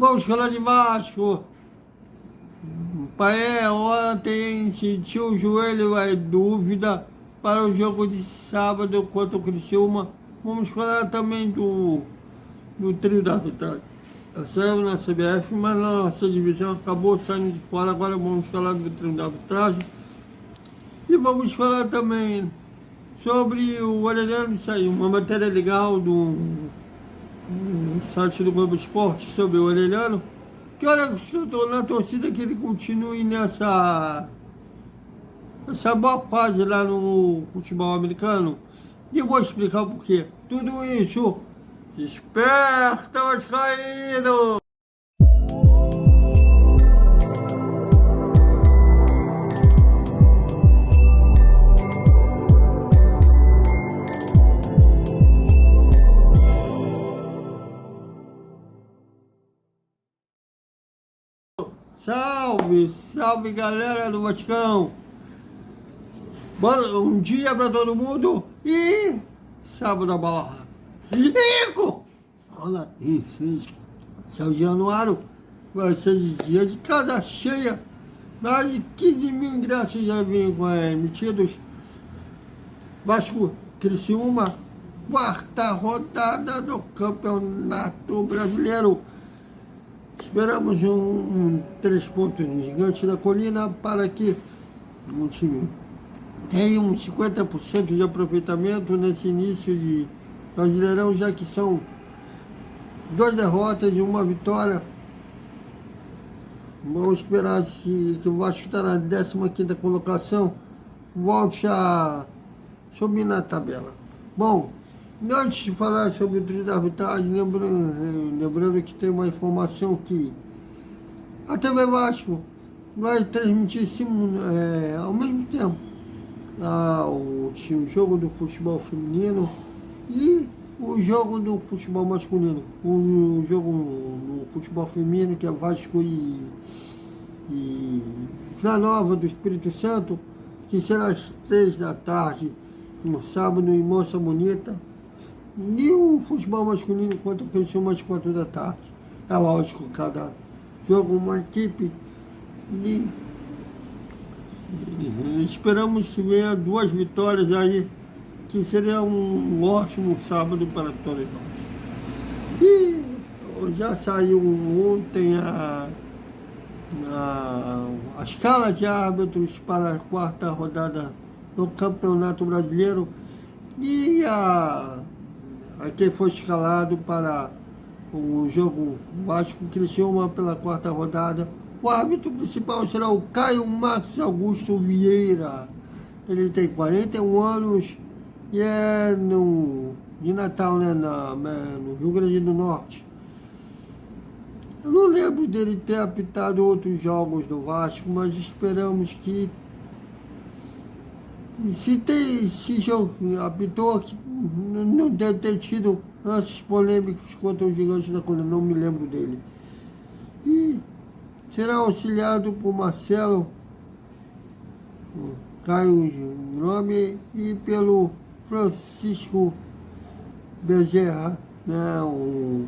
Vamos falar de Vasco. Pai, ontem sentiu o joelho, é dúvida para o jogo de sábado contra o Criciúma. Vamos falar também do trio da arbitragem. Saiu na CBF, mas na nossa divisão acabou saindo de fora. Agora vamos falar do trio da arbitragem. E vamos falar também sobre o Orelhano. Saiu uma matéria legal do site do Globo Esporte sobre o Orelhano. Que olha, estou na torcida que ele continue essa boa fase lá no futebol americano. E eu vou explicar o porquê. Tudo isso, desperta os caídos! Salve, salve galera do Vaticão! Bora, um dia pra todo mundo e sábado a balada. Rico! Olha, São Januário vai ser dia de casa cheia. Mais de 15 mil ingressos já vêm emitidos. Vasco Criciúma, quarta rodada do Campeonato Brasileiro. Esperamos um 3 pontos gigante da colina para que o time tenha um 50% de aproveitamento nesse início de Brasileirão, já que são 2 derrotas e 1 vitória. Vamos esperar que o Vasco está na 15ª colocação, volte a subir na tabela. Bom, antes de falar sobre o trio da arbitragem, lembrando que tem uma informação que a TV Vasco vai transmitir ao mesmo tempo o jogo do futebol feminino e o jogo do futebol masculino. O jogo no futebol feminino, que é Vasco e Vila Nova do Espírito Santo, que será às 3 da tarde, no sábado, em Moça Bonita. E o futebol masculino contra o Criciúma às 4 da tarde. É lógico, cada jogo uma equipe. E esperamos que venha 2 vitórias aí, que seria um ótimo sábado para todos nós. E já saiu ontem a escala de árbitros para a quarta rodada do Campeonato Brasileiro. E quem foi escalado para o jogo Vasco Criciúma pela quarta rodada. O árbitro principal será o Caio Max Augusto Vieira. Ele tem 41 anos e é de Natal, né, no Rio Grande do Norte. Eu não lembro dele ter apitado outros jogos do Vasco, mas esperamos que se jogo apitou, que não deve ter tido lances polêmicos contra os gigantes da colina, não me lembro dele. E será auxiliado por Marcelo Caio Nome e pelo Francisco Bezerra, né, o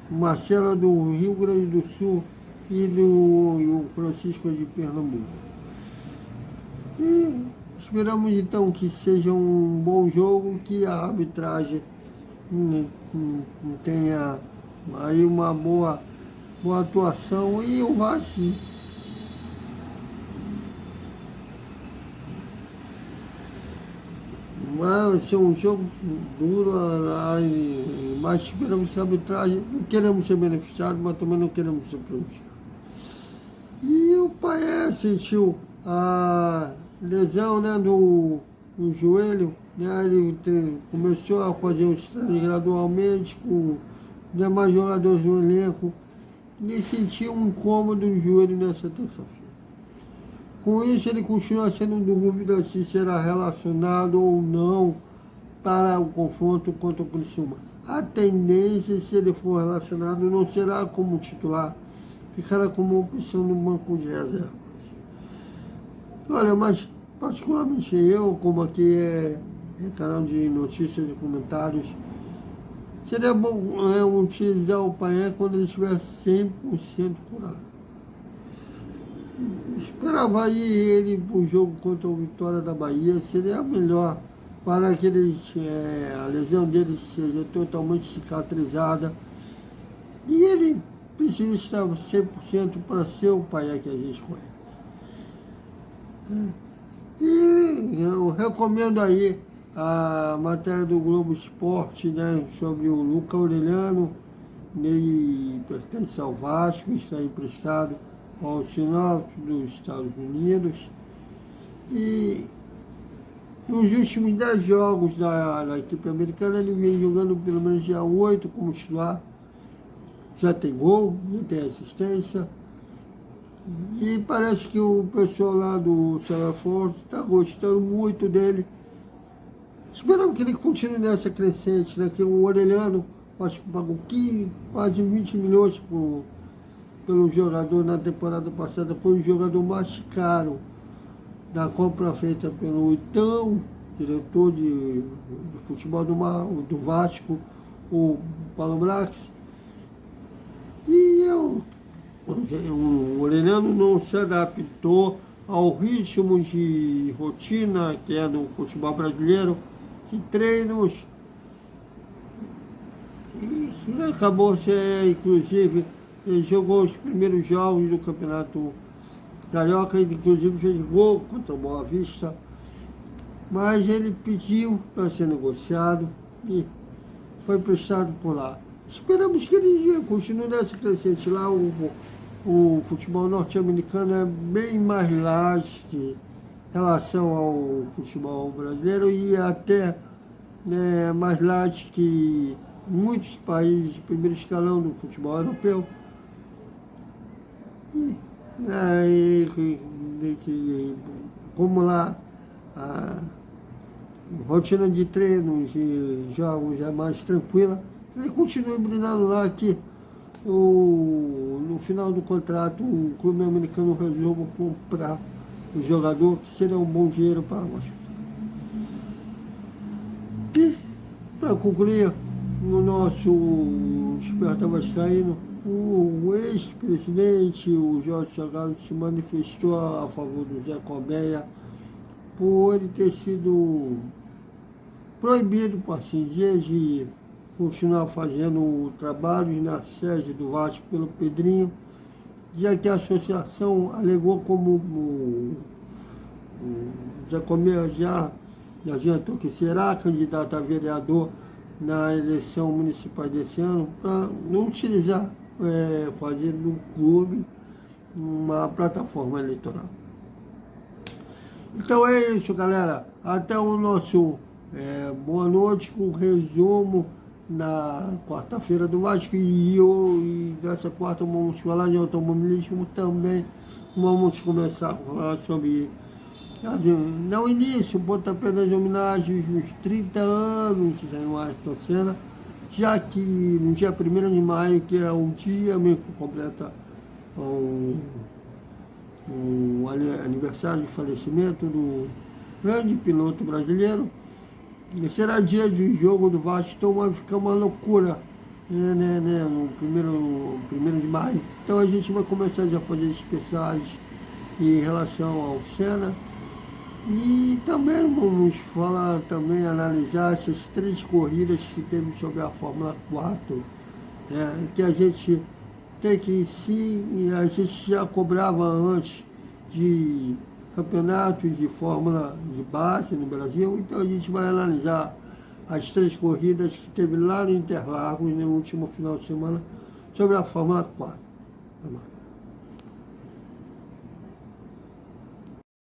Marcelo do Rio Grande do Sul e o Francisco de Pernambuco. E esperamos então que seja um bom jogo, que a arbitragem tenha aí uma boa atuação e o Vasco vai ser um jogo duro, mas esperamos que a arbitragem, não queremos ser beneficiados, mas também não queremos ser prejudicados. E o Paé sentiu a lesão, né, no joelho, né, ele começou a fazer os treinos gradualmente com demais jogadores do elenco e sentiu um incômodo no joelho nessa terça-feira. Com isso, ele continua sendo dúvida se será relacionado ou não para o confronto contra o Criciúma. A tendência, se ele for relacionado, não será como titular, ficará como opção no banco de reservas. Olha, mas particularmente eu, como aqui é canal de notícias e comentários, Seria bom utilizar o Paia quando ele estiver 100% curado. Esperava aí ele para o jogo contra o Vitória da Bahia, seria melhor para que a lesão dele seja totalmente cicatrizada. E ele precisa estar 100% para ser o Paia que a gente conhece. E eu recomendo aí a matéria do Globo Esporte, né, sobre o Luca Aureliano. Ele pertence ao Vasco, está emprestado ao Sinop dos Estados Unidos. E nos últimos 10 jogos da equipe americana, ele vem jogando pelo menos dia 8 como titular. Já tem gol, já tem assistência. E parece que o pessoal lá do Salaford está gostando muito dele. Esperamos que ele continue nessa crescente, né? Que o Orelhano, acho que pagou quase 20 milhões pelo jogador na temporada passada. Foi o jogador mais caro da compra feita pelo então diretor de futebol do Vasco, o Paulo Brax. E o Orelhano não se adaptou ao ritmo de rotina que é do futebol brasileiro, de treinos, e acabou inclusive, ele jogou os primeiros jogos do Campeonato Carioca, ele inclusive fez gol contra o Boa Vista, mas ele pediu para ser negociado e foi prestado por lá. Esperamos que ele continue nessa crescente. Lá o futebol norte-americano é bem mais light em relação ao futebol brasileiro e até mais light que muitos países de primeiro escalão do futebol europeu. Como lá a rotina de treinos e jogos é mais tranquila, ele continua brindando lá que no final do contrato o clube americano resolve comprar o jogador, que seria um bom dinheiro para nós. E para concluir, no nosso Despertar Vascaíno, o ex-presidente, o Jorge Salgado, se manifestou a favor do Zé Colmeia por ele ter sido proibido, por assim dizer, de continuar fazendo o trabalho na sede do Vasco pelo Pedrinho, já que a associação alegou como o Zé Colmeia já adiantou que será candidato a vereador na eleição municipal desse ano, para não utilizar, fazer do clube uma plataforma eleitoral. Então é isso, galera. Até o nosso boa noite com resumo na quarta-feira do Vasco. E nessa quarta vamos falar de automobilismo também. Vamos começar a falar sobre, no início, o pontapé das homenagens nos 30 anos de Ayrton Senna, já que no dia 1º de maio, que é o dia mesmo que completa o aniversário de falecimento do grande piloto brasileiro, será dia de jogo do Vasco, então vai ficar uma loucura, no primeiro de maio. Então a gente vai começar já a fazer especiais em relação ao Senna. E também vamos analisar essas 3 corridas que teve sobre a Fórmula 4, que a gente tem que a gente já cobrava antes de campeonatos de Fórmula de base no Brasil, então a gente vai analisar as 3 corridas que teve lá no Interlagos no último final de semana sobre a Fórmula 4. Tá bom?